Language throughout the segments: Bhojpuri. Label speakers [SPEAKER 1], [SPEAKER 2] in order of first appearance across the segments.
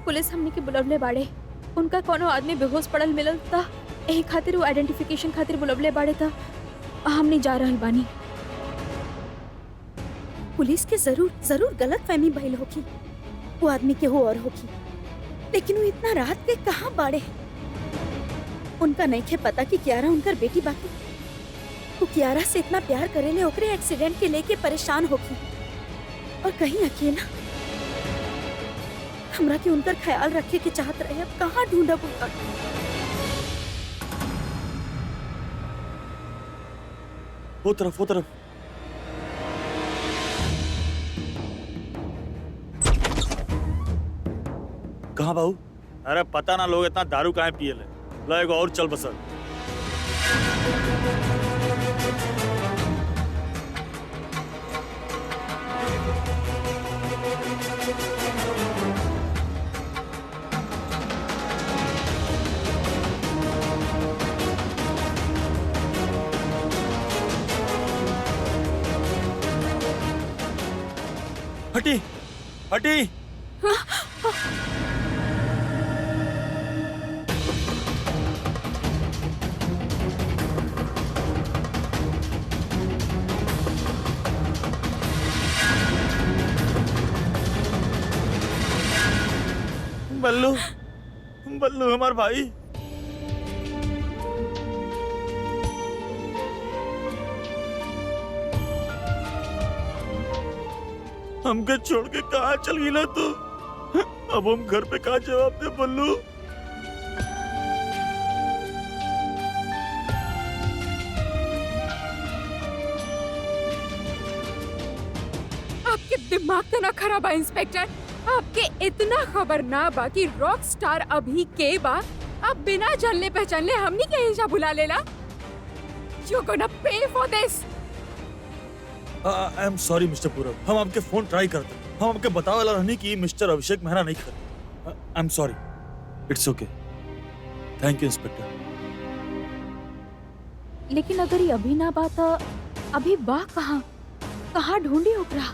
[SPEAKER 1] पुलिस हमने के बुलवले बाड़े। उनका कोनो आदमी बेहोश पड़ल मिलल था, एही खातिर वो आइडेंटिफिकेशन खातिर बुलवले बाड़े था। हमने जा रहल बानी।
[SPEAKER 2] पुलिस के जरूर जरूर गलत फहमी भइल होगी। वो आदमी के हो और होगी, लेकिन वो इतना रात के कहाँ बाड़े? उनका नहीं खे पता कि कियारा उनकर बेटी बाकी। वो कियारा से इतना प्यार करेले, ओकरे एक्सीडेंट के लेके परेशान होगी और कहीं अकेला। हमरा के उनकर ख्याल रखे के चाहत रहे। अब कहाँ ढूंढब उनका?
[SPEAKER 3] वो तरफ। कहाँ बाबू?
[SPEAKER 4] अरे पता ना लोग इतना दारू काहे पियले। ला एगो और चल बसल।
[SPEAKER 3] हटी।
[SPEAKER 4] बल्लू हमार भाई। हमके छोड़ के कहाँ चल गिला तू? अब हम घर पे कहाँ जवाब दे बल्लू?
[SPEAKER 5] आपके दिमाग तो ना खराब है इंस्पेक्टर। आपके इतना खबर ना बा कि रॉक स्टार अभी के बा। आप बिना जानले पहचानले हमनी के हिस्सा भुला लेला। You're gonna pay for this.
[SPEAKER 3] I am sorry mister पूरब, हम आपके फोन ट्राई करते। हम आपके बतावे वाला रहनी कि मिस्टर अभिषेक मेहरा नहीं कर। I am sorry. It's okay. Thank you inspector.
[SPEAKER 1] लेकिन अगर ये अभी ना बात, अभी बा कहाँ? कहाँ ढूंढी ओकरा?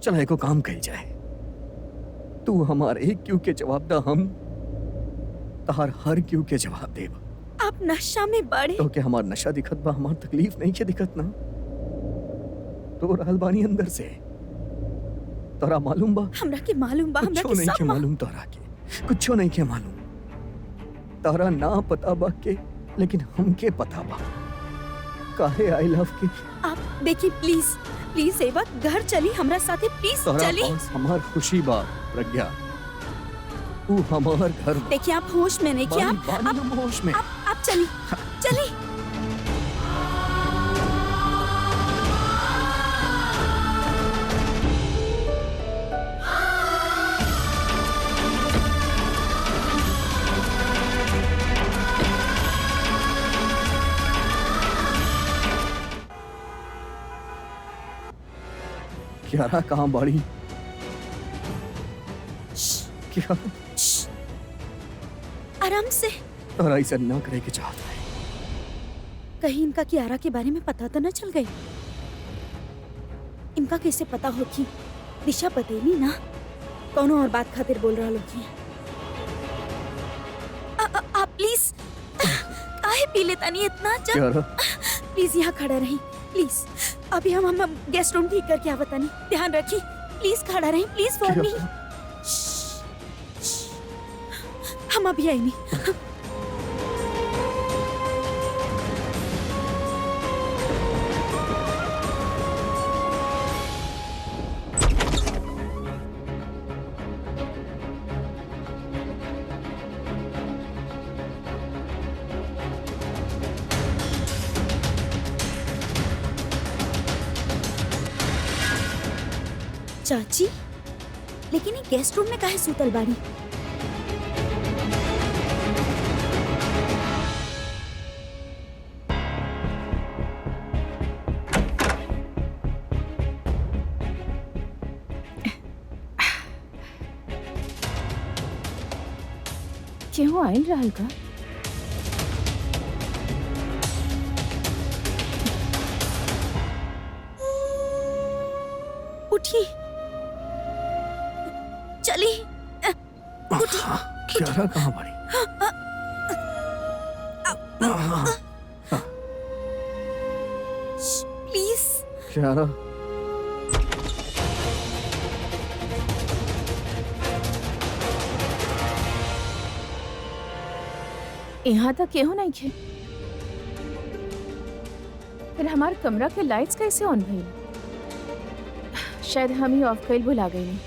[SPEAKER 6] चला एको काम कही जाए। तू हमारे एक क्यों के जवाब दा, हम तहार हर क्यों के जवाब देब।
[SPEAKER 2] आप नशा में बाड़े।
[SPEAKER 6] तो के हमार नशा दिखत बा, हमार तकलीफ नहीं के दिखत ना। तो रहल बानी अंदर से, तोरा मालूम बा?
[SPEAKER 2] हमरा के मालूम बा, हमरा
[SPEAKER 6] कुछो
[SPEAKER 2] के
[SPEAKER 6] नहीं के
[SPEAKER 2] सब
[SPEAKER 6] मालूम तोरा के, कुछो नहीं के मालूम। तारा ना पता बा के, लेकिन हमके पता बा काहे आई लव के।
[SPEAKER 2] आप देखिए प्लीज प्लीज एक बार घर चली हमरा साथे, प्लीज
[SPEAKER 6] तोरा
[SPEAKER 2] चली।
[SPEAKER 6] पास हमार खुशी बा प्रज्ञा, तू हमार घर बा।
[SPEAKER 2] देखिए आप होश में नहीं, क्या
[SPEAKER 6] बानी हम होश में।
[SPEAKER 2] आप चली चली।
[SPEAKER 6] क्यारा कहाँ बाड़ी? क्या
[SPEAKER 2] आराम से।
[SPEAKER 6] तोरा ऐसा ना करे के चाहता है।
[SPEAKER 2] कहीं इनका कियारा के बारे में पता तो न चल गई? इनका कैसे पता हो कि दिशा बतेली ना कौनो और बात खातिर बोल रहा लोग। आप प्लीज काहे पी लेता नहीं इतना जब।
[SPEAKER 6] क्यारा
[SPEAKER 2] प्लीज यहाँ खड़ा रही प्लीज। अभी हम गेस्ट रूम ठीक करके आवता नहीं, ध्यान रखी। प्लीज खड़ा रही, प्लीज फॉर मी। हम अभी आई नहीं। चाची, लेकिन ये गेस्ट रूम में काहे सूतल बाड़ी?
[SPEAKER 5] केहू आइल रहल का?
[SPEAKER 2] उठी चली। उठी।
[SPEAKER 6] क्यारा कहाँ बाड़ी?
[SPEAKER 2] प्लीज।
[SPEAKER 6] क्यारा
[SPEAKER 5] यहाँ तक केहू नहीं खे। फिर हमार कमरा के लाइट्स कैसे ऑन भइल? शायद हम ही ऑफ कइल भुला गइली।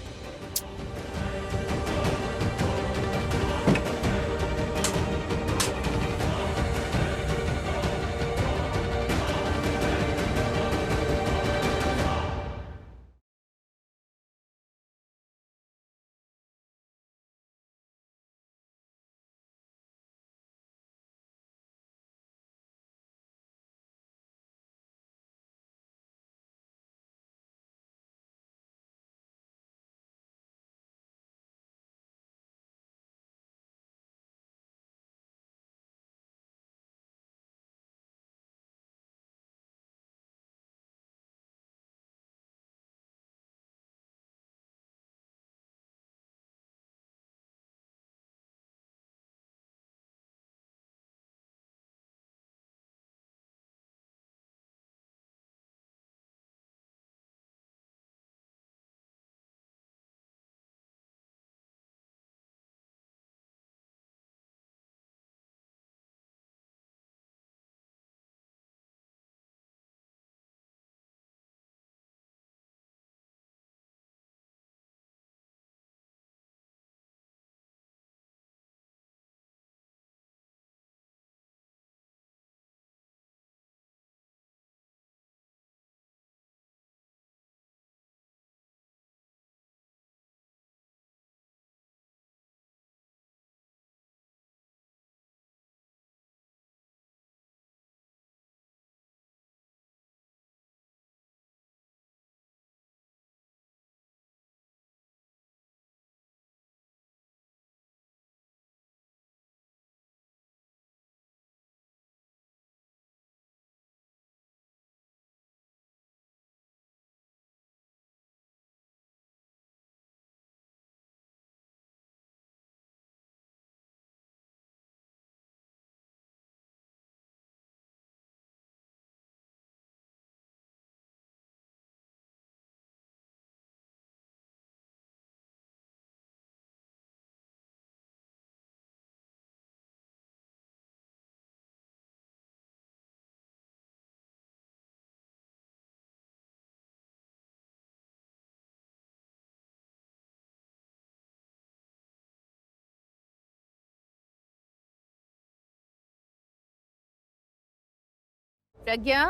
[SPEAKER 7] प्रज्ञा,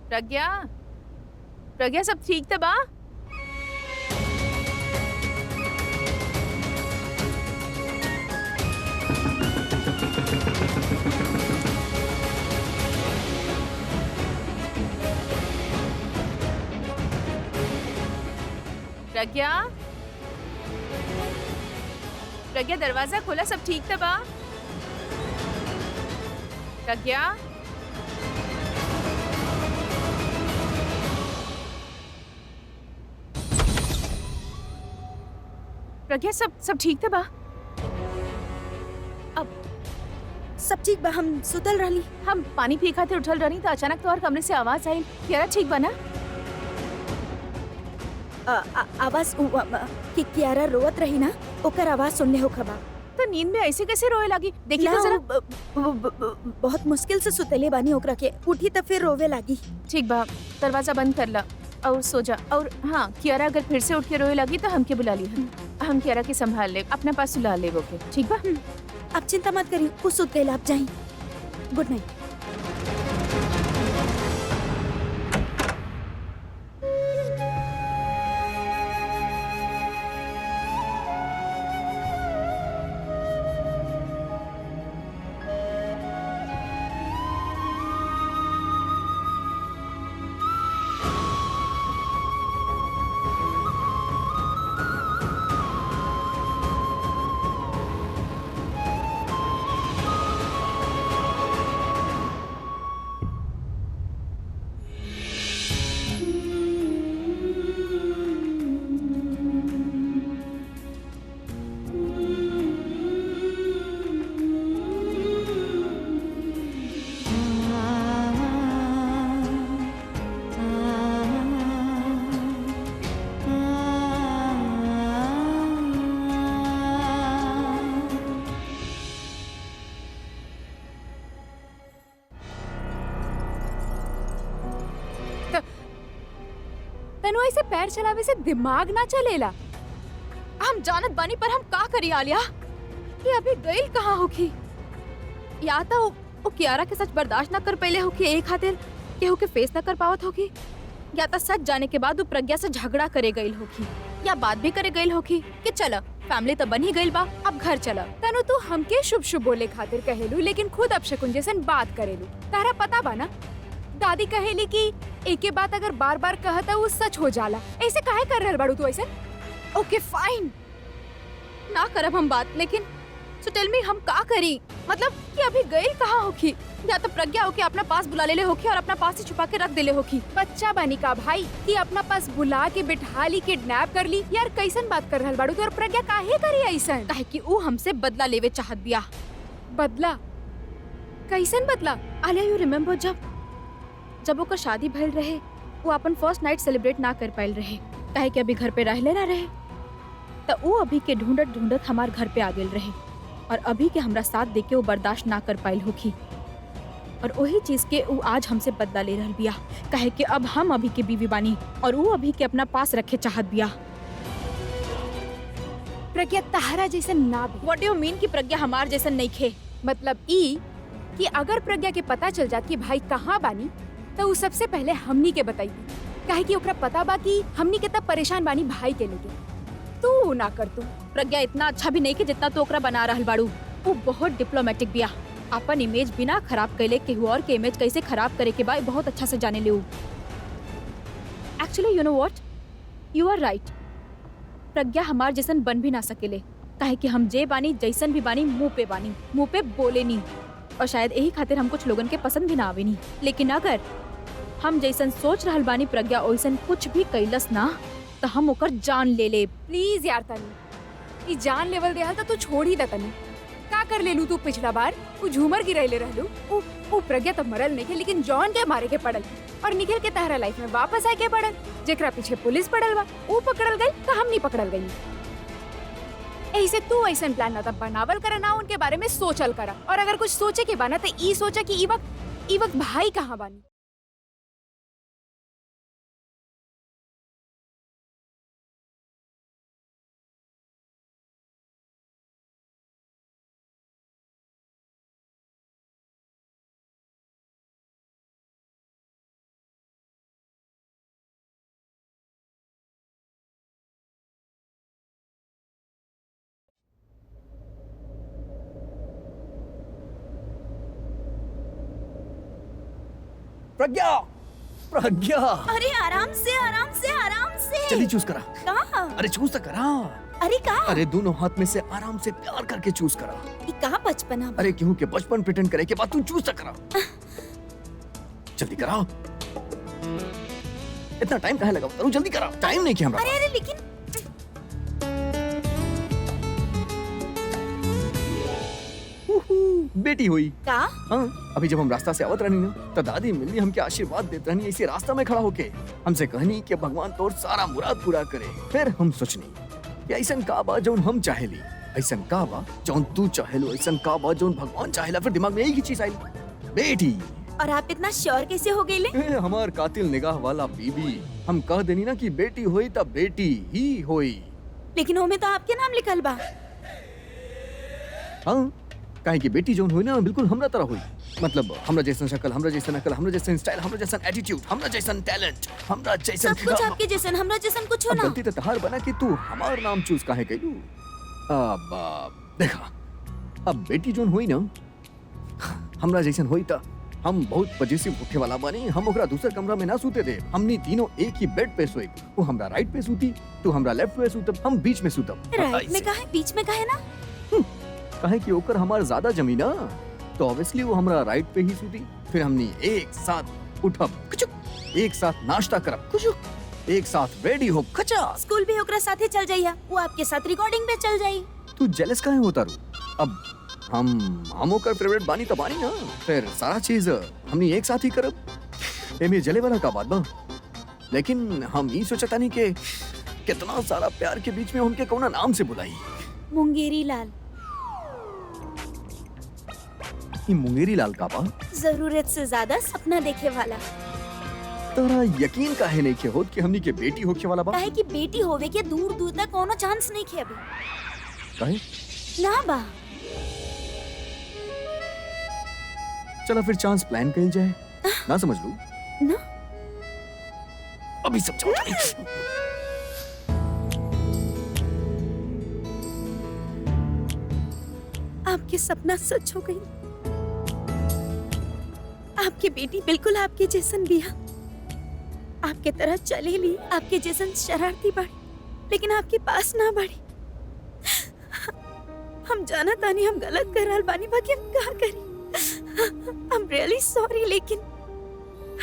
[SPEAKER 7] प्रज्ञा, प्रज्ञा सब ठीक था बा? प्रज्ञा, प्रज्ञा दरवाजा खोला, सब ठीक था बा? प्रज्ञा, प्रज्ञा सब ठीक था बा?
[SPEAKER 2] सब ठीक बा, हम सुतल रहली।
[SPEAKER 7] हम पानी पी खातिर उठल रही तो अचानक तोहर कमरे से आवाज आई। कियारा ठीक बा ना?
[SPEAKER 2] आवाज कि कियारा रोवत रही ना, ओकर आवाज सुनले हो खबा।
[SPEAKER 7] तो नींद में ऐसे कैसे रोए लगी? देखी तो जरा।
[SPEAKER 2] बहुत मुश्किल से सुतले बानी ओकरा के, उठी तो फिर रोवे लागी।
[SPEAKER 7] ठीक बा, दरवाजा बंद कर ला और सो जा। और हाँ, कियारा अगर फिर से उठ के रोए लगी तो हमके बुला ली। हम कियारा के संभाल ले, अपने पास सुला ले वो के। ठीक बा?
[SPEAKER 2] आप चिंता मत करिए, कुछ सुत गए, आप जाइए। Good night.
[SPEAKER 5] तनु ऐसे पैर चलावे से दिमाग ना चलेला।
[SPEAKER 1] हम जानत बानी पर हम का करी आलिया? ये अभी गई कहाँ होगी? या तो वो कियारा के सच बर्दाश्त ना कर पहले होगी एक खातिर केहू के फेस ना कर पावत होगी, या तो सच जाने के बाद वो प्रज्ञा से झगड़ा करे गई होगी, या बात भी करे गई होगी कि चलो फैमिली तो बन ही गई बा, अब घर चलो।
[SPEAKER 5] तनु तू हमके शुभ शुभ बोले खातिर कहेलू, लेकिन खुद अपशकुन जैसन बात करेलू। तारा पता बा ना, दादी कहेली कि एके बात अगर बार बार कहता वो सच हो जाला। ऐसे काहे कर रहल बाड़ू तू ऐसे?
[SPEAKER 1] ओके फाइन, ना करब हम बात, लेकिन सो टेल मी हम का करी? मतलब कि अभी गई कहाँ होगी? या तो प्रज्ञा होके अपना पास बुला ले होगी और अपना पास ही छुपा के रख देले होगी।
[SPEAKER 5] बच्चा बनी का भाई कि अपना पास बुला के बिठा ली, किडनैप कर ली। यार कैसन बात कर रहल बाड़ू तू? और प्रज्ञा काहे करी ऐसन?
[SPEAKER 1] काहे कि वो हमसे बदला लेवे चाहत बिया।
[SPEAKER 5] बदला? कैसन बदला?
[SPEAKER 1] आलिया, यू रिमेम्बर जब ओकर शादी भइल रहे, वो अपन फर्स्ट नाइट सेलिब्रेट ना कर पाइल रहे, काहे कि अभी घर पे रहले ना रहे, तो वो अभी के ढूंढत ढूंढत हमार घर पे आ गेल रहे, और अभी के हमरा साथ देख के वो बर्दाश्त ना कर पाइल होगी, और वही चीज के वो आज हमसे बदला ले रहल बिया, काहे कि अब हम अभी के बीवी बानी और वो अभी के अपना पास रखे चाहत बिया।
[SPEAKER 5] प्रज्ञा तहरा जैसन ना भी।
[SPEAKER 1] व्हाट डू यू मीन कि प्रज्ञा हमार जैसन नहीं खे?
[SPEAKER 5] मतलब ई कि अगर प्रज्ञा के पता चल जात कि भाई कहाँ बानी, तो वो सबसे पहले हमनी के बताइए, काहे कि ओकरा पता बा कि हमनी के तब परेशान बानी भाई के लेके। तू ना कर तू।
[SPEAKER 1] प्रज्ञा इतना अच्छा भी नहीं कि जितना तो ओकरा बना रहल बाड़ू। वो बहुत डिप्लोमेटिक बिया, अपन इमेज बिना खराब कैले केहू और के इमेज कैसे खराब करे के बा बहुत अच्छा से जाने ले। Actually you know what, you are right, Pragya हमार जैसन बन भी ना सकेले, काहे कि हम जे बानी जैसन भी बानी मुंह पे बोले नहीं, और शायद यही खातिर हम कुछ लोगन के पसंद भी ना आवे नहीं। लेकिन अगर हम जैसन सोच रहल बानी प्रज्ञा ओइसन कुछ भी कैलस ना, तो हम ओकर जान ले ले।
[SPEAKER 5] प्लीज यार तनी, ई जान लेवल देहल तो तू छोड़ ही द तनी। का कर लेलू तू पिछला बार? तू झूमर गिरैले रहलू। वो प्रज्ञा तो मरल नहीं के, लेकिन जॉन के मारे के पड़ल और निखिल के तहरा लाइफ में वापस आए के पड़ल। जेकरा पीछे पुलिस पड़ल बा, वो पकड़ल गई तो हम नहीं पकड़ल गई। ऐसे तू ऐसा प्लान ना तब बनावल करा, ना उनके बारे में सोचल करा। और अगर कुछ सोचे के बाना तो ई सोचा कि ई वक्त भाई कहाँ बानी।
[SPEAKER 6] प्रज्ञा, प्रज्ञा,
[SPEAKER 2] अरे आराम से आराम से आराम से।
[SPEAKER 6] जल्दी चूज करा।
[SPEAKER 2] कहाँ?
[SPEAKER 6] अरे चूज तो करा।
[SPEAKER 2] अरे कहाँ?
[SPEAKER 6] अरे दोनों हाथ में से आराम से प्यार करके चूज करा।
[SPEAKER 2] ये कहाँ बचपना बा?
[SPEAKER 6] अरे क्यों के बचपन प्रिटेंड करे के बाद तू चूज तो करा। जल्दी करा। इतना टाइम काहे लगा? तू जल्दी करा, टाइम नहीं किया हमरा।
[SPEAKER 2] अरे अरे लेकिन
[SPEAKER 6] बेटी हुई।
[SPEAKER 2] का?
[SPEAKER 6] हाँ, अभी जब हम रास्ता से आवत रहनी ना तो दादी मिलनी हमके आशीर्वाद देत रहनी ऐसे रास्ता में खड़ा होके हमसे कहनी कि भगवान तोर सारा मुराद पूरा करे। फिर हम सोचनी कि ऐसन का बा जौन हम चाहेली, ऐसन का बा जौन तू चाहेलो, ऐसन का बा जौन भगवान चाहेला। फिर दिमाग में एक ही चीज आई, बेटी।
[SPEAKER 2] और आप इतना श्योर कैसे हो गए?
[SPEAKER 6] हमार कातिल निगाह वाला बीबी, हम कह देनी ना कि बेटी होई तब बेटी ही होई।
[SPEAKER 2] लेकिन वो में तो आपके नाम लिखल बा।
[SPEAKER 6] हाँ, काहे कि बेटी जोन हुई ना बिल्कुल हमरा तरह हुई। मतलब हमरा जैसन शक्ल, हमरा जैसन अकल, हमरा जैसन स्टाइल, हमरा जैसन एटीट्यूड, हमरा जैसन टैलेंट, हमरा जैसन
[SPEAKER 2] सब कुछ आपके जैसन, हमरा जैसन कुछ हो
[SPEAKER 6] अब
[SPEAKER 2] ना।
[SPEAKER 6] गलती तो तहार बना कि तू हमार नाम चूज काहे कैलू। देखा, अब बेटी जोन हुई ना हमरा जैसन हुई था, हम बहुत पजेसिव उठे वाला बनी। हम ओकरा दूसरे कमरा में ना सूते थे, हमनी तीनों एक ही बेड पे सोए। वो हमरा राइट पे सूती, तू हमरा लेफ्ट पे सूतब, हम बीच में सूतब।
[SPEAKER 2] राइट में कहा है, बीच में कहा है ना?
[SPEAKER 6] काहे कि ओकर हमार ज्यादा जमी ना, तो ऑब्वियसली वो हमरा राइट पे ही सूती। फिर हमनी एक साथ उठब कुचुक, एक साथ नाश्ता करब कुचुक, एक साथ रेडी हो खचा।
[SPEAKER 2] स्कूल भी ओकरा साथे चल जाइया, वो आपके साथ रिकॉर्डिंग पे चल जाई।
[SPEAKER 6] तू जेलस काहे होता रू? अब हम ओकर फेवरेट बानी तो बानी ना, फिर सारा चीज हमनी एक साथ ही करब। एमे जले वाला का बात बा। लेकिन हम ई सोचता नहीं कि कितना सारा प्यार के बीच में उनके कौना नाम से बुलाई।
[SPEAKER 2] मुंगेरी लाल।
[SPEAKER 6] ई मुंगेरी लाल का बा?
[SPEAKER 2] जरूरत से ज्यादा सपना देखे वाला।
[SPEAKER 6] तोरा यकीन काहे नहीं के होत कि हमनी के बेटी होखे वाला बा?
[SPEAKER 2] काहे कि बेटी होवे के दूर दूर तक कोनो चांस नहीं खे अभी।
[SPEAKER 6] काहे?
[SPEAKER 2] ना बा।
[SPEAKER 6] चला फिर चांस प्लान कइल जाए। ना समझ लू?
[SPEAKER 2] ना।
[SPEAKER 6] अभी समझाओ।
[SPEAKER 2] आपके सपना सच हो गई। आपकी बेटी बिल्कुल आपके जैसन बिया, आपके तरह चलेली, आपके जैसन शरारती बाड़ी, लेकिन आपके पास ना बाड़ी। हम जाना तानी हम गलत कर रहल बानी, बाकी हम का करी। I'm really sorry, लेकिन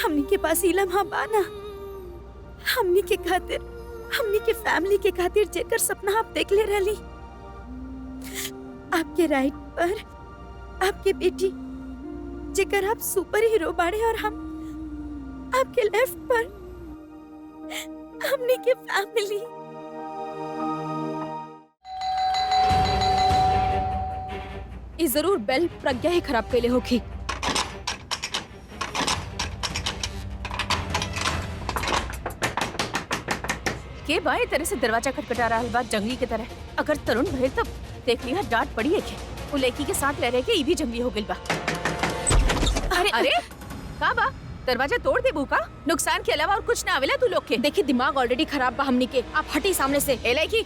[SPEAKER 2] हमनी के पास ई लम्हा बाना। हमनी के खातिर, हमनी के फैमिली के खातिर जेकर सपना आप देख ले रहली, आपके राइट पर आपके बेटी जेकर आप सुपर हीरो बाड़े, और हम आपके लेफ्ट पर हमनी के फैमिली।
[SPEAKER 1] ये जरूर बेल प्रज्ञा ही खराब कैले होखी।
[SPEAKER 7] के बाई तरह से दरवाजा खटखटा रहा है, बात जंगली की तरह। अगर तरुण भइल तब देख लिया डांट पड़ी है। वो लड़की के साथ रह के ये भी जंगली हो गई बा। अरे अरे का बा, दरवाजा तोड़ दे का? नुकसान के अलावा और कुछ ना आवेला तू लोग के।
[SPEAKER 1] देखिए दिमाग ऑलरेडी खराब बा हमनी के, आप हटी सामने से।
[SPEAKER 7] ए लड़की,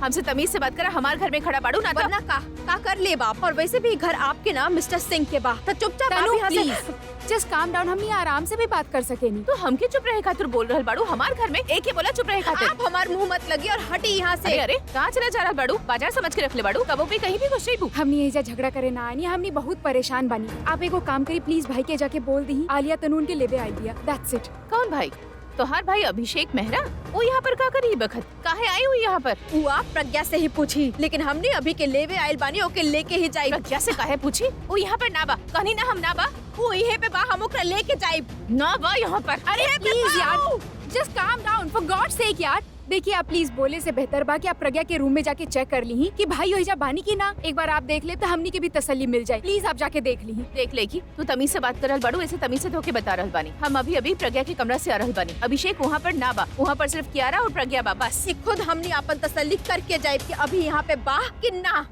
[SPEAKER 7] हमसे तमीज से बात करा। हमारे घर में खड़ा बाड़ू ना तो
[SPEAKER 1] वरना का कर ले बाप। और वैसे भी घर आपके नाम मिस्टर सिंह के बा, तो चुपचाप आप यहाँ से।
[SPEAKER 5] जस्ट काम डाउन, हम यहाँ आराम से भी बात कर सके नहीं।
[SPEAKER 7] तो हमके चुप रहे खातिर बोल रहल बाड़ू। हमारे घर में एक ही बोला चुप रहे खातिर।
[SPEAKER 1] आप हमार मुंह मत लगी और हटी यहाँ से।
[SPEAKER 7] अरे अरे कहाँ चला जा रहा बाड़ू? बाजार समझ के रख ले बाड़ू, कबो भी कहीं भी घुस जाइबू।
[SPEAKER 5] हमने एजा झगड़ा करे ना आनी, हमने बहुत परेशान बनी। आप एगो काम करी प्लीज, भाई के जाके बोल दी आलिया तनून के लेवे आई दिया। That's it.
[SPEAKER 7] कौन भाई? तोहार भाई अभिषेक मेहरा? वो यहाँ पर का करी बखत? काहे आई हुई यहाँ पर?
[SPEAKER 1] वो आप प्रज्ञा से ही पूछी, लेकिन हमने अभी के लेवे आयल बानी, ओके लेके ही जाई।
[SPEAKER 7] प्रज्ञा से काहे पूछी? वो यहाँ पर ना बा, कहनी ना हम ना बा।
[SPEAKER 1] वो यहीं पे बा, हम ओकरा लेके जाई।
[SPEAKER 7] ना बा यहाँ पर।
[SPEAKER 5] अरे प्लीज यार, just calm down for God sake यार। देखिए आप प्लीज बोले से बेहतर बा कि आप प्रज्ञा के रूम में जाके चेक कर ली कि भाई होइजा बानी की ना। एक बार आप देख ले तो हमनी के भी तसल्ली मिल जाए। प्लीज आप जाके देख ली।
[SPEAKER 7] देख लेगी तू तमीज से बात कर रहल बाड़ू, ऐसे तमीज से धोके बता रहल बानी। हम अभी अभी प्रज्ञा के कमरा से आ रहल बानी। अभिषेक वहाँ पर ना बा, वहाँ पर सिर्फ कियारा और प्रज्ञा बा बस।
[SPEAKER 1] खुद हमने अपन तसल्ली करके जाए कि अभी यहाँ पे बा कि ना।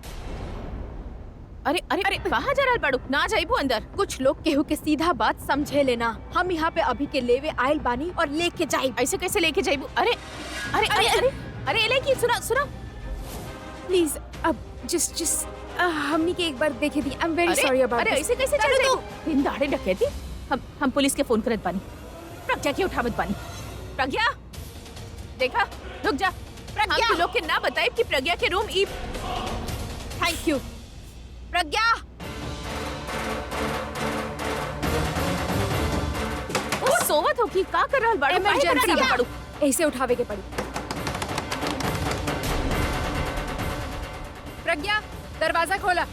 [SPEAKER 7] अरे अरे अरे कहाँ जा रहल बाड़ू? ना जाइबू अंदर।
[SPEAKER 1] कुछ लोग केहू के सीधा बात समझे लेना। हम यहाँ पे अभी के लेवे आयल बानी और लेके जाई।
[SPEAKER 7] ऐसे कैसे लेके जाइबू? अरे अरे अरे अरे अरे लेकी सुना सुना
[SPEAKER 5] प्लीज अब जस्ट हमनी के एक बार देखे दी। I am very sorry about
[SPEAKER 7] अरे ऐसे कैसे चल जाइबू? दिन दहाड़े डकैती? हम पुलिस के फोन करत बानी। प्रज्ञा के उठावत बानी। प्रज्ञा देखा, रुक जा। प्रज्ञा हम लोग के ना बताए कि प्रज्ञा के रूम ई। Thank you Pragya. ओ सोवत हो कि का कर रहल बाड़ू?
[SPEAKER 5] इमरजेंसी बाड़ू, ऐसे उठावे के पड़ी। प्रज्ञा दरवाजा खोला।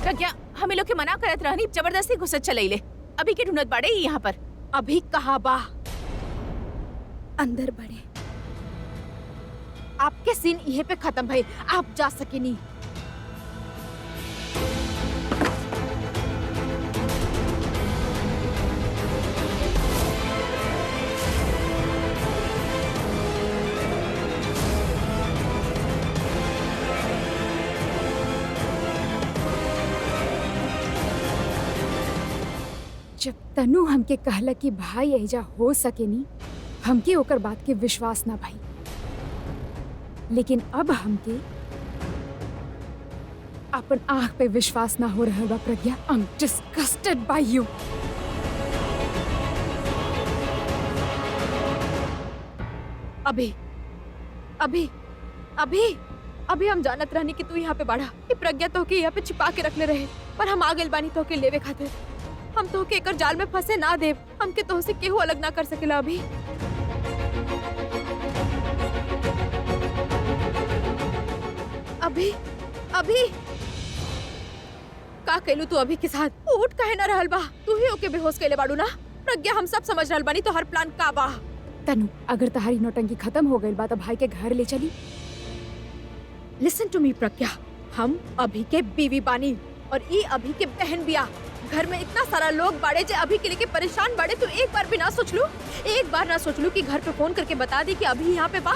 [SPEAKER 7] प्रज्ञा हमें लोग के मना करत रहनी, जबरदस्ती घुसत चलैले। अभी के ढूंढत बाड़े यहाँ पर।
[SPEAKER 1] अभी कहाँ बा?
[SPEAKER 2] अंदर बढ़े।
[SPEAKER 1] आपके सीन यहीं पे खत्म भइल, आप जा सकेनी।
[SPEAKER 5] जब तनु हमके कहला कि भाई ऐजा हो सकेनी, हमके ओकर बात के विश्वास ना भाई। लेकिन अब हमके अपन आँख पे विश्वास ना हो रहा बा Pragya. I am disgusted by you.
[SPEAKER 1] अभी अभी अभी अभी हम जानत रहनी कि तू यहाँ पे बाड़ा, कि प्रज्ञा तो के यहाँ पे छिपा के रखले रहे, पर हम आ गइल बानी तो के लेवे खातिर। हम तो के एकर जाल में फंसे ना देव, हमके तो से केहू अलग ना कर सकेला। अभी अभी अभी का कैलू तू अभी के साथ? उठ कहे ना रहल बा, तू ही ओके बेहोश कैले बाड़ू ना। प्रज्ञा हम सब समझ रहल बानी तो हर प्लान का बा।
[SPEAKER 5] तनु अगर तहारी नौटंकी खत्म हो गई बा तो भाई के घर ले चली।
[SPEAKER 1] लिसन टू मी प्रज्ञा, हम अभी के बीवी बानी और ई अभी के बहन बिया। घर में इतना सारा लोग बाड़े जे अभी के लिए परेशान बाड़े, तो एक बार भी ना सोच लू, एक बार ना सोच लू कि घर पे फोन करके बता दी कि अभी यहाँ पे बा।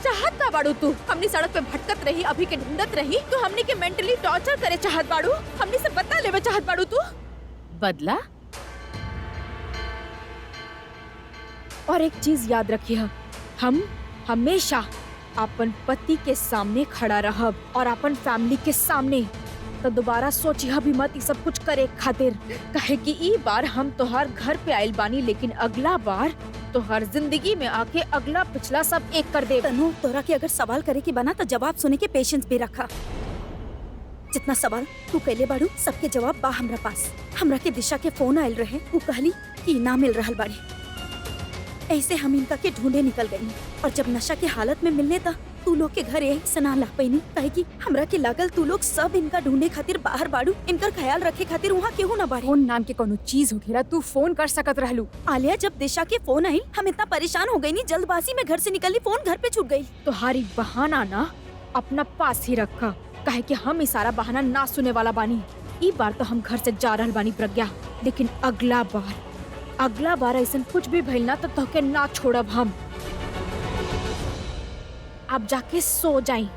[SPEAKER 1] चाहत का बाड़ू तू? हमने सड़क पे भटकत रही, अभी के ढूंढत रही, तो हमने के मेंटली टॉर्चर करे चाहत बाड़ू? हमने से बता लेवे चाहत बाड़ू तू?
[SPEAKER 7] बदला?
[SPEAKER 1] और एक चीज याद रखिए, हम हमेशा अपन पति के सामने खड़ा रहब और अपन फैमिली के सामने। तो दोबारा सोचिया भी मत ई सब कुछ करे खातिर, कहे कि ई बार हम तोहार घर पे आइल बानी, लेकिन अगला बार तोहार जिंदगी में आके अगला पिछला सब एक कर दे।
[SPEAKER 2] तनु तोरा के अगर सवाल करे के बना तो जवाब सुने के पेशेंस भी रखा। जितना सवाल तू कैले बाड़ू सबके जवाब बा हमरा पास। हमरा के दिशा के फोन आयल रहे, वो कहली कि ना मिल रहल बाड़ी। ऐसे हम इनका के ढूंढे निकल गई, और जब नशा के हालत में मिलने था तू लोग के घर यही सना ला पैनी, कहे कि हमरा के लागल तू लोग सब इनका ढूंढे खातिर बाहर बाड़ू, इनकर ख्याल रखे खातिर वहाँ केहू ना बाड़े।
[SPEAKER 5] फोन नाम के कोनो चीज होखेला, तू फोन कर सकत रहलू।
[SPEAKER 2] आलिया जब दिशा के फोन आई हम इतना परेशान हो गई, नी जल्दबाजी में घर से निकली, फोन घर पे छूट गई।
[SPEAKER 1] तुम्हारी बहाना ना अपना पास ही रखा, कहे कि हम ई सारा बहाना ना सुने वाला बानी। ई बार तो हम घर से जा रहल बानी प्रज्ञा, लेकिन अगला बार ऐसा कुछ भी भइल ना तो तोके ना छोड़ब हम। आप जाके सो जाई,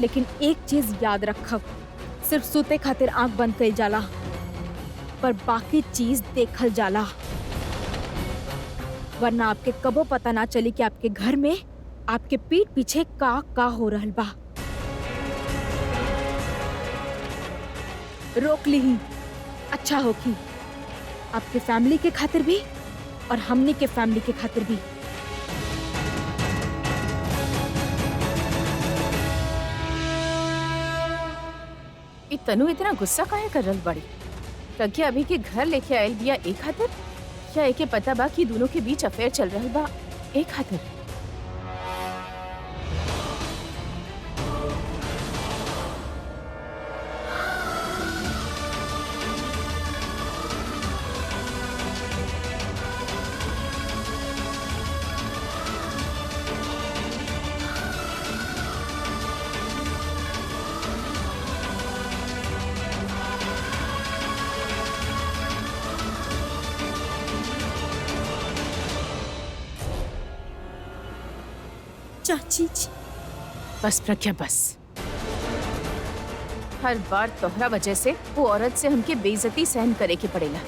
[SPEAKER 1] लेकिन एक चीज याद रखब, सिर्फ सूते खातिर आंख बंद कइल जाला, पर बाकी चीज देखल जाला, वरना आपके कबो पता ना चली कि आपके घर में आपके पीठ पीछे का हो रहल बा। रोक ली ही अच्छा होगी, आपके फैमिली के खातिर भी और हमने के फैमिली के खातिर भी।
[SPEAKER 7] तनु इतना गुस्सा काहे कर रहल बड़ी? प्रज्ञा अभी के घर लेके आयल बिया एक खातिर, या एके पता बा कि दोनों के बीच अफेयर चल रहल बा एक खातिर?
[SPEAKER 2] चाची जी
[SPEAKER 7] बस प्रज्ञा बस। हर बार तोहरा वजह से वो औरत से हमके बेइज्जती सहन करे के पड़ेला।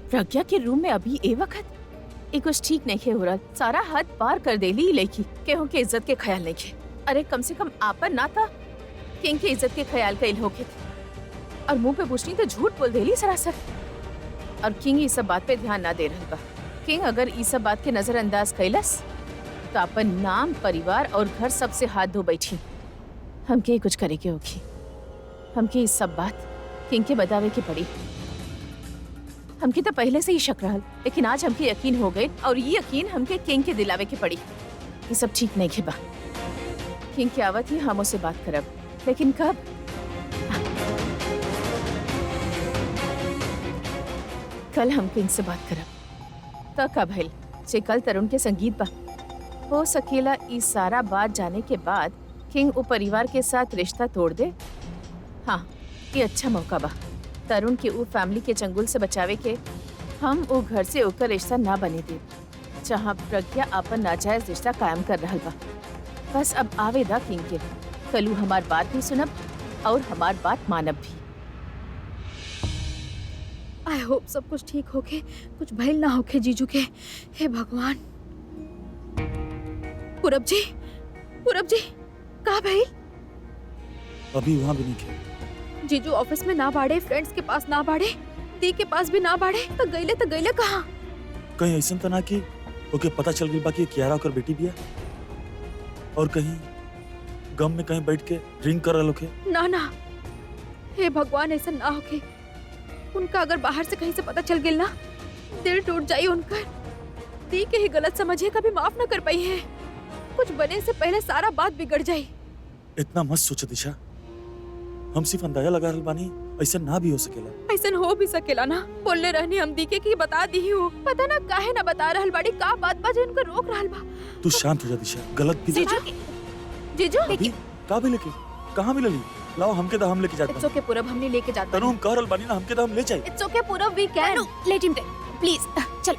[SPEAKER 7] प्रज्ञा के रूम में अभी ए वक्त ये कुछ ठीक नहीं हो रहा। सारा हद पार कर देली ई लड़की केहू के इज्जत के ख्याल नहीं खे। अरे कम से कम आपन ना था किंग के इज्जत के ख्याल कइल होके थे और मुंह पे पूछनी तो झूठ बोल देली सरासर। और किंग ये सब बात पे ध्यान ना दे रहल बा। किंग अगर ये सब बात के नजरअंदाज कैलस तो अपन नाम, परिवार और घर सबसे हाथ धो बैठी। हमके ही कुछ करे के होगी। हमके इस सब बात किंग के बतावे की पड़ी। हमके तो पहले से ही शक रहल, लेकिन आज हमके यकीन हो गए और ये यकीन हमके किंग के दिलावे के पड़ी। ये सब ठीक नहीं खेबा। किंग के आवत ही हम उससे बात करब, लेकिन कब? कल हम किंग से बात करब। तो कब है जे कल तरुण के संगीत बा। हो सकेला इस सारा बात जाने के बाद किंग वो परिवार के साथ रिश्ता तोड़ दे। हाँ, ये अच्छा मौका बा तरुण के वो फैमिली के चंगुल से बचावे के। हम वो घर से ओकर रिश्ता ना बने दे जहाँ प्रज्ञा अपन नाजायज रिश्ता कायम कर रहा बा। बस अब आवेदा किंग के कलू हमार बात भी सुनब और हमार बात मानब भी।
[SPEAKER 1] आई होप सब कुछ ठीक होके, कुछ भइल ना होके जीजू के। हे भगवान। पूरब जी, पूरब जी, कहाँ भइल?
[SPEAKER 3] अभी वहाँ भी नहीं खे।
[SPEAKER 1] जीजू ऑफिस में ना बाड़े, फ्रेंड्स के पास ना बाड़े, दी के पास भी ना बाड़े, तो गईले कहाँ?
[SPEAKER 3] कहीं ऐसा तो ना कि ओके पता चल गई बाकी कियारा ओकर बेटी भी है और कहीं गम में कहीं बैठ के ड्रिंक कर रहे लोग है।
[SPEAKER 1] ना ना, हे भगवान ऐसा ना होके। उनका अगर बाहर से कहीं से पता चल गया ना, दिल टूट जाये उनका। दी के ही गलत समझे कभी माफ ना कर पाई है। कुछ बने से पहले सारा बात बिगड़ जाये।
[SPEAKER 3] इतना मत सोचो दिशा, हम सिर्फ अंदाजा लगा रहल बानी, ऐसा ना भी हो सकेला।
[SPEAKER 1] ऐसा हो भी सकेला ना। बोलने रहनी हम दी के की बता दी हूँ, पता ना काहे ना बता रहल बाड़ी। का बात बा जे उनको रोक रहल बा।
[SPEAKER 3] तू शांत हो जा दिशा, गलत भी
[SPEAKER 1] जीजू
[SPEAKER 3] अभी का भी लेके कहाँ भी लली? लाओ हमके तो हम लेके जाते
[SPEAKER 1] इट्स ओके पूरब, हमने लेके जाते
[SPEAKER 3] तनु हम कह रहल बानी ना, हमके तो हम ले जाए।
[SPEAKER 1] It's okay Purab, we can let him take please. चल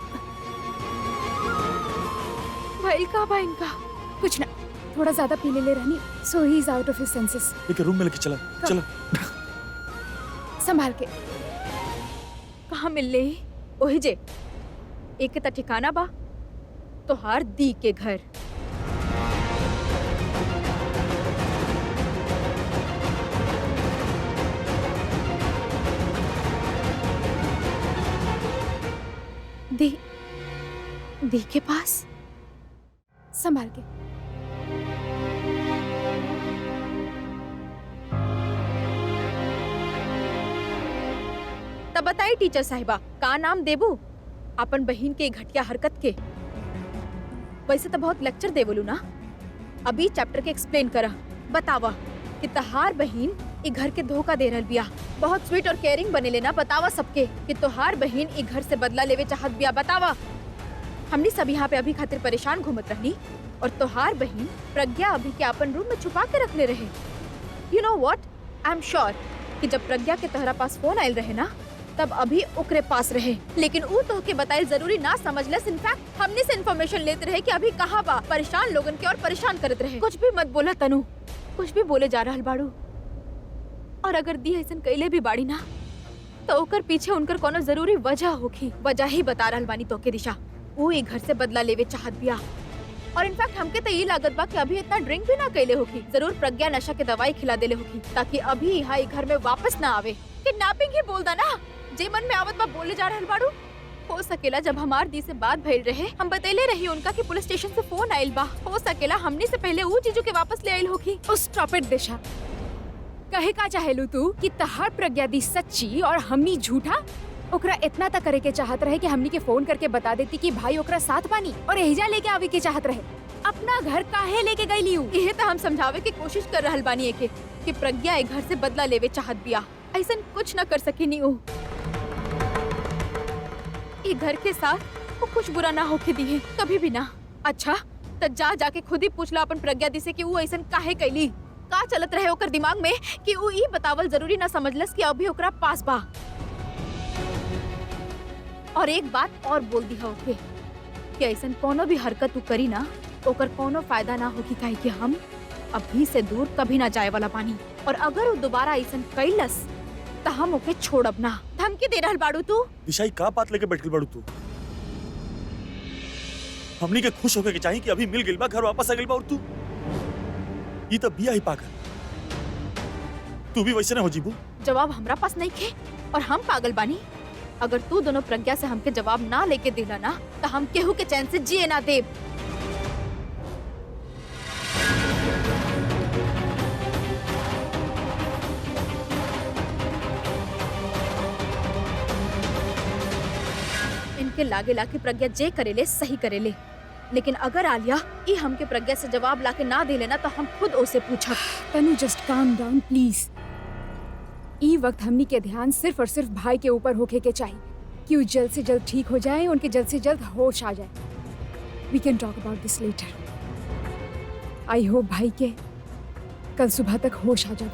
[SPEAKER 1] भाई का बा इनका
[SPEAKER 5] कुछ ना, थोड़ा ज्यादा पी ले रहनी, so he is out of his senses.
[SPEAKER 3] लेके रूम में लेके चला चला।
[SPEAKER 5] संभाल के।
[SPEAKER 1] कहाँ मिल ले? ओही जे एक के ठिकाना बा तोहार दी के घर। दी के पास।
[SPEAKER 5] संभाल के।
[SPEAKER 1] तब बताई टीचर साहिबा, का नाम देबू अपन बहन के घटिया हरकत के? वैसे तो बहुत लेक्चर देवलू ना, अभी चैप्टर के एक्सप्लेन करा। बतावा कि तहार बहन ई घर के धोखा दे रहल बिया। बहुत स्वीट और केयरिंग बने लेना। बतावा सबके कि तोहार बहन ई घर से बदला लेवे चाहत बिया। बतावा। हमनी सब यहाँ पे अभी खातिर परेशान घूमत रहनी और तोहार बहन प्रज्ञा अभी के अपन रूम में छुपा के रखले रहे। You know what, I am sure कि जब प्रज्ञा के तोहरा पास फोन आयल रहे ना, तब अभी ओकरे पास रहे, लेकिन ऊ तोहके बताइल जरूरी ना समझलस। इनफैक्ट हमने से इन्फॉर्मेशन लेते रहे कि अभी कहाँ बा। परेशान लोगन के और परेशान करत रहे। कुछ भी मत बोला तनु, कुछ भी बोले जा रहल बाड़ू। और अगर दी ऐसन कैले भी बाड़ी ना, तो ओकर पीछे उनकर कोनो जरूरी वजह होगी। वजह ही बता रहल बानी तोके दिशा। ऊ ई घर से बदला लेवे चाहत बिया। और इनफैक्ट हमके तो ये लागत बा कि अभी इतना ड्रिंक भी ना कैले होगी। जरूर प्रज्ञा नशा के दवाई खिला देले होगी ताकि अभी यहाँ ई घर में वापस ना आवे। किडनैपिंग ही बोल दा ना, जे मन में आवत बा बोले जा रहल बाड़ू। हो सकेला जब हमार दी से बात भइल रहे, हम बतैले रही उनका कि पुलिस स्टेशन से फोन आइल बा। हो सकेला हमनी से पहले ऊ जीजू के वापस ले आइल होगी।
[SPEAKER 5] स्टॉप इट दिशा। कहे का चाहेलू तू कि तहार प्रज्ञा दी सच्ची और हमनी झूठा? ओकरा इतना तक करे के चाहत रहे कि हमनी के फोन करके बता देती कि भाई ओकरा साथ बानी और एहिजा लेके आवे के चाहत रहे। अपना घर काहे लेके गई लियू?
[SPEAKER 1] यही तो हम समझावे की कोशिश कर रहल बानी एके कि प्रज्ञा ए घर से बदला लेवे चाहत बिया। ऐसन कुछ न कर सकेनी ऊ। ई घर के साथ वो कुछ बुरा ना होके दी है कभी भी ना। अच्छा तो जाके खुद ही पूछ ला अपन प्रज्ञा दी से कि वो ऐसन काहे कैली। का चलत रहे ओकर दिमाग में कि वो ई बतावल जरूरी ना समझलस कि अभी ओकरा पास बा। और एक बात और बोल दी है ओके कि ऐसन कोनो भी हरकत तू करी ना, ओकर कोनो फायदा ना होगी। काहे कि हम अभी से दूर कभी ना जाए वाला बानी। और अगर वो दोबारा ऐसन कैलस तो हम ओके छोड़ब ना। धमकी दे रहल बाड़ू तू?
[SPEAKER 3] दिशाई का बात लेके बैठल बाड़ू तू? हमनी के खुश होके के चाहिए कि अभी मिल गइल बा, घर वापस आ गइल बा, और तू ई तो बिया ही पागल। तू भी वैसे ना हो जीबू।
[SPEAKER 1] जवाब हमरा पास नहीं खे और हम पागल बानी। अगर तू दोनों प्रज्ञा से हमके जवाब ना लेके दिला ना तो हम केहू के चैन से जिए ना देब। इनके लागे लाके प्रज्ञा जे करेले सही करेले, लेकिन अगर आलिया ई हमके प्रज्ञा से जवाब लाके ना दे लेना तो हम खुद ओसे पूछब।
[SPEAKER 5] तनु जस्ट काम डाउन प्लीज। ई वक्त हमनी के ध्यान सिर्फ और सिर्फ भाई के ऊपर होके के चाहिए कि वो जल्द से जल्द ठीक हो जाए, उनके जल्द से जल्द होश आ जाए। We can talk about this later. I hope भाई के कल सुबह तक होश आ जाए।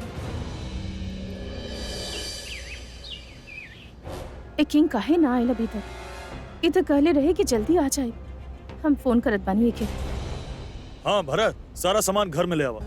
[SPEAKER 7] ए किंग काहे ना आइल अभी तक? ई तो कहले रहे कि जल्दी आ जाए। हम फोन करत बानी एके।
[SPEAKER 3] हाँ भरत, सारा सामान घर में ले आवा।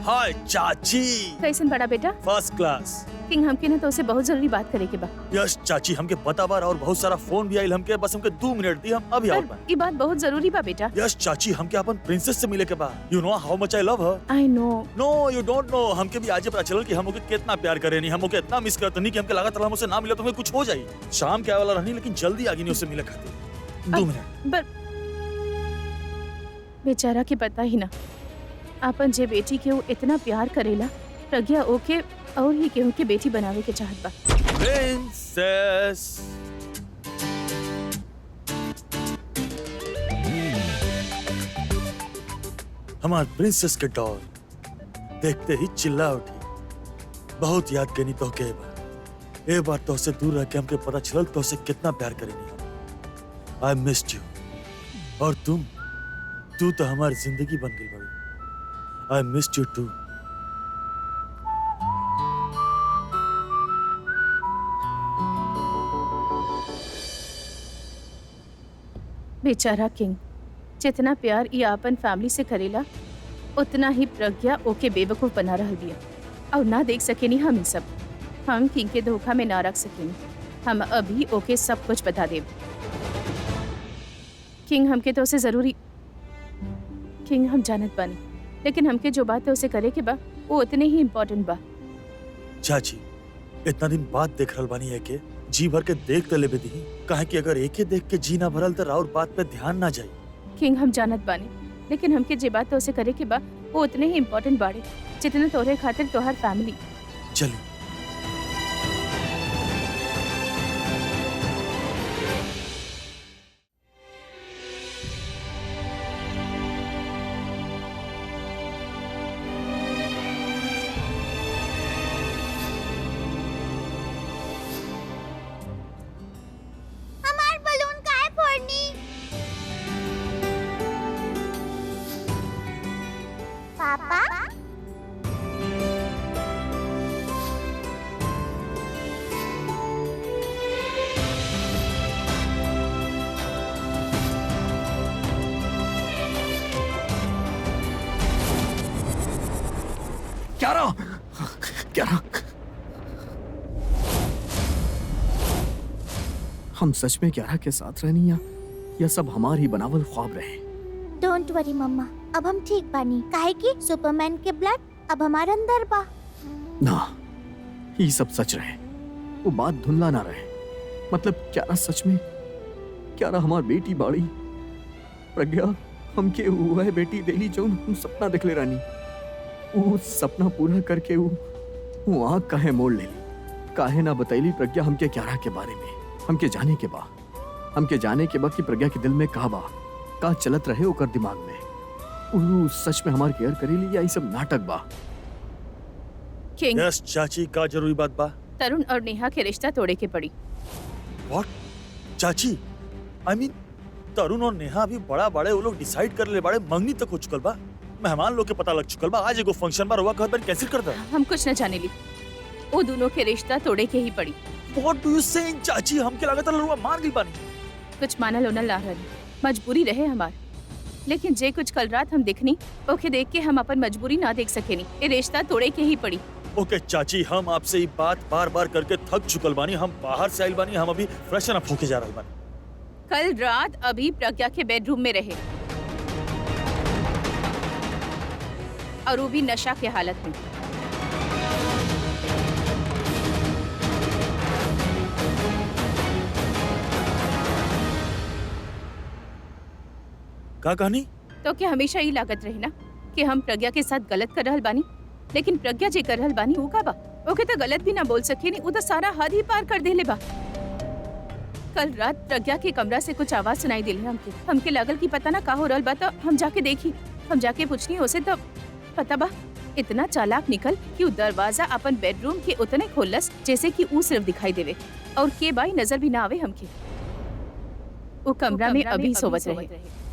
[SPEAKER 3] हाय चाची।
[SPEAKER 7] कैसन बड़ा बेटा?
[SPEAKER 3] First class.
[SPEAKER 7] किंग हमके ना तो उसे बहुत जरूरी बात करे के बा।
[SPEAKER 3] यस चाची, हमके पता बार और बहुत सारा फोन भी आइल हमके, बस हमके 2 मिनट दी, हम अभी आउट बा।
[SPEAKER 7] ई बात बहुत जरूरी बा बेटा।
[SPEAKER 3] यस चाची, हमके अपन प्रिंसेस से मिले के बा। You know how much I love her.
[SPEAKER 7] I know.
[SPEAKER 3] No you don't know. हमके भी आज पता चलल कि हम ओके कितना प्यार करे नहीं, हम ओके इतना मिस करते नहीं कि हमके लागत हम उसे ना मिले तो हमें कुछ हो जाई। शाम के आवे वाला रहनी, लेकिन जल्दी आगे नहीं उससे मिले खातिर। 2 मिनट।
[SPEAKER 7] बेचारा के पता ही ना आपन जे बेटी के वो इतना प्यार करेला, प्रज्ञा ओके और ही केहू के बेटी बनावे के चाहत बा।
[SPEAKER 3] प्रिंसेस हमार प्रिंसेस के डॉल देखते ही चिल्ला उठी। बहुत याद करनी तो के बार, एक बार तो से दूर रह के हमके पता चलल तो से कितना प्यार करेनी हम। I missed you. और तू तो हमारी जिंदगी बन गई बड़ी। I missed you too.
[SPEAKER 7] बेचारा किंग जितना प्यार ये आपन फैमिली से करेला, उतना ही प्रज्ञा ओके बेवकूफ बना रह दिया और ना देख सकेनी हम सब। हम किंग के धोखा में ना रख सकेनी। हम अभी ओके सब कुछ बता देब। किंग हमके तो उसे जरूरी। किंग हम जानत बानी, लेकिन हमके जो बात है उसे करे के बा वो उतने ही इम्पोर्टेंट बा।
[SPEAKER 3] चाची, इतना दिन बाद देख रहल बानी है के जी भर के देख तले भी दी, काहे कि अगर एके देख के जी ना भरल तो राउर बात पे ध्यान ना जाई।
[SPEAKER 7] किंग हम जानत बानी, लेकिन हमके जे बात है उसे करे के बा वो उतने ही इम्पोर्टेंट बाड़े जितना तोहरे खातिर तोहर फैमिली।
[SPEAKER 3] चलिए।
[SPEAKER 8] पापा
[SPEAKER 6] क्या हम सच में ग्यारह के साथ रहनी या सब हमार ही बनावल ख्वाब रहे?
[SPEAKER 8] डोंट वरी मम्मा, अब हम ठीक बानी, काहे कि सुपरमैन के ब्लड अब हमारे अंदर बा।
[SPEAKER 6] ना, ये सब सच रहे, वो बात धुंधला ना रहे। मतलब क्यारा सच में, क्यारा हमार बेटी बाड़ी। प्रज्ञा हमके वह बेटी देली जो हम सपना देखले रानी। वो सपना पूरा करके वो आँख काहे मोड़ लेली, काहे ना बतैली प्रज्ञा हमके क्यारा के बारे में। हमके जाने के बा, हमके जाने के बा कि प्रज्ञा के दिल में का चलत रहे ओकर दिमाग में। वो सच में हमार केयर करेली या ये सब नाटक बा?
[SPEAKER 7] किंग,
[SPEAKER 3] यस चाची, का जरूरी बात बा?
[SPEAKER 7] तरुण और नेहा के रिश्ता तोड़े के पड़ी।
[SPEAKER 3] व्हाट चाची? आई मीन तरुण और नेहा अभी बड़ा बड़े वो लोग डिसाइड कर ले बड़े, मंगनी तक हो चुकल बा, मेहमान लोग के पता लग चुकल बा, आज एगो फंक्शन बा, रुआ घर पर कैंसिल कर दा।
[SPEAKER 7] हम कुछ न जाने ली, वो दोनों के रिश्ता तोड़े के ही पड़ी।
[SPEAKER 3] व्हाट डू यू सेइंग चाची? हमके लागत रुआ मार गई बानी।
[SPEAKER 7] कुछ मानल ओनल ला रही, मजबूरी रहे हमार। लेकिन जे कुछ कल रात हम देखनी, ओके देख के हम अपन मजबूरी ना देख सकेनी। ये रिश्ता तोड़े के ही पड़ी।
[SPEAKER 3] ओके चाची, हम आपसे ये बात बार बार करके थक चुकल बानी। हम बाहर से आइल बानी, हम अभी फ्रेशन अप होके जा रहल बानी।
[SPEAKER 7] कल रात अभी प्रज्ञा के बेडरूम में रहे और वो भी नशा के हालत में।
[SPEAKER 3] का कहानी?
[SPEAKER 7] तो क्या हमेशा ही लागत रही ना कि हम प्रज्ञा के साथ गलत कर रहल बानी, लेकिन प्रज्ञा जे कर रहल बानी वो का बा? ओके तो गलत भी ना बोल सके नहीं, वो तो सारा हद ही पार कर देले बा। कल रात प्रज्ञा के कमरा से कुछ आवाज सुनाई दिले हमके लागल कि पता ना का हो रहल बा। तो हम जाके पूछनी उसे तो पता बा इतना चालाक निकल कि वो दरवाजा अपन बेडरूम के उतने खोलस जैसे कि वो सिर्फ दिखाई देवे और के बाई नजर भी ना आवे हमके। वो कमरा में अभी सोवत रहे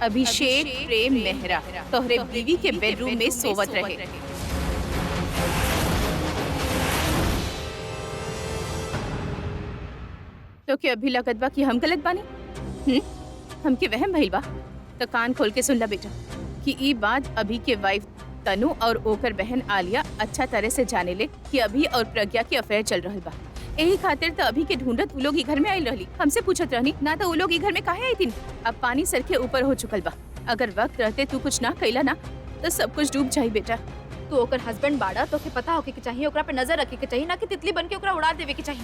[SPEAKER 7] अभिषेक प्रेम मेहरा तोहरे बीवी के बेडरूम में सोवत रहे। तो क्या अभी लगत बा कि हम गलत बानी? हमके वहम भइल बा? तो कान खोल के सुन ला बेटा कि ई बात अभी के वाइफ तनु और ओकर बहन आलिया अच्छा तरह से जाने ले कि अभी और प्रज्ञा के अफेयर चल रहल बा। यही खातिर तो अभी के ढूंढत उ लोग ई घर में आइल रहली। हमसे पूछत रहनी ना तो उ लोग ई घर में काहे आई थी। अब पानी सर के ऊपर हो चुकल बा। अगर वक्त रहते तू कुछ ना कैला ना तो सब कुछ डूब जाई बेटा।
[SPEAKER 1] तू ओकर हस्बैंड बाड़ा तो के पता होके के चाहिए, ओकरा पे नजर रखे के चाहिए, ना कि तितली बन के ओकरा उड़ा देवे के चाहिए।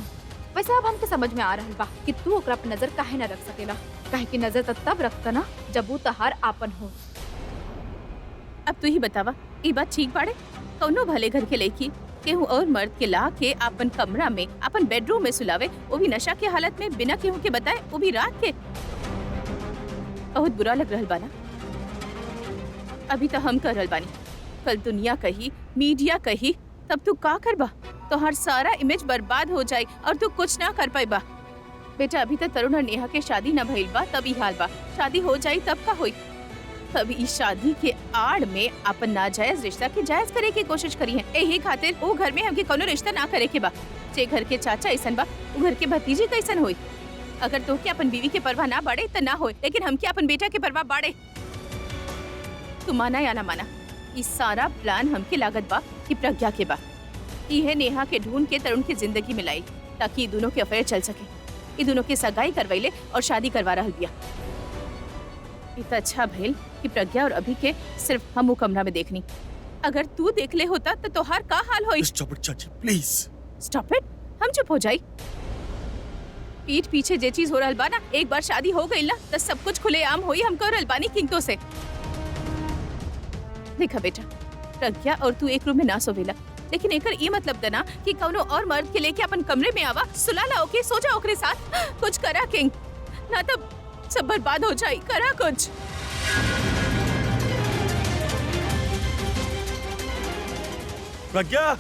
[SPEAKER 1] वैसे अब हमके समझ में आ रहल बा कि तू ओकरा पे नजर काहे ना रख सकेला, काहे कि नजर तब रखता ना जब वो तहार आपन हो।
[SPEAKER 7] अब तू ही बतावा ई बात ठीक बाड़े? कौनो भले घर के लड़की केहू और मर्द के ला के अपन कमरा में अपन बेडरूम में सुलावे, वो भी नशा के हालत में बिना केहू के बताए, वो भी रात के। बहुत बुरा लग रहल बाना। अभी तो हम कर रहल बानी, कल दुनिया कही मीडिया कही तब तू का करबा? तो हर सारा इमेज बर्बाद हो जाए और तू कुछ ना कर पाई बा। बेटा अभी तो तरुण और नेहा के शादी न भइल बा तब ई हाल बा। शादी हो जाई तब का होई? तब इस शादी के आड़ में अपन नाजायज रिश्ता के जायज करे की कोशिश करी है। यही खातिर वो घर में हमके कोनो रिश्ता ना करे के बा। जे घर के चाचा ऐसन बा वो घर के भतीजी कैसन होई? अगर तो के अपन बीवी के परवाह ना बाड़े तो ना होए, लेकिन हमके अपन बेटा के परवाह बाड़े। तू माना या ना माना, इस सारा प्लान हमके लागत बा कि प्रज्ञा के बा। यह नेहा के ढूंढ के तरुण की जिंदगी में लाई ताकि ये दोनों के अफेयर चल सके। ये दोनों की सगाई करवाइले और शादी करवा रहल बिया। इतना अच्छा भइल कि प्रज्ञा और अभी के सिर्फ हम वो कमरा में देखनी। अगर तू देख ले होता तो तोहार का हाल होई?
[SPEAKER 3] स्टॉप इट चाची प्लीज।
[SPEAKER 7] Stop it? हम चुप हो जाई? पीठ पीछे जे चीज हो रहल बा ना, एक बार शादी हो गई ना तो सब कुछ खुलेआम होई। हम कह रहल बानी किंतों से। देखा बेटा, प्रज्ञा और तू एक रूम में ना सोवेला, लेकिन एकर ये मतलब दना कि कौनो और मर्द के लेके अपन कमरे में आवा, सुलाला ओके, सो जा ओकरे साथ। कुछ करा किंग, ना तब सब बर्बाद हो जाए। करा कुछ।
[SPEAKER 3] प्रज्ञा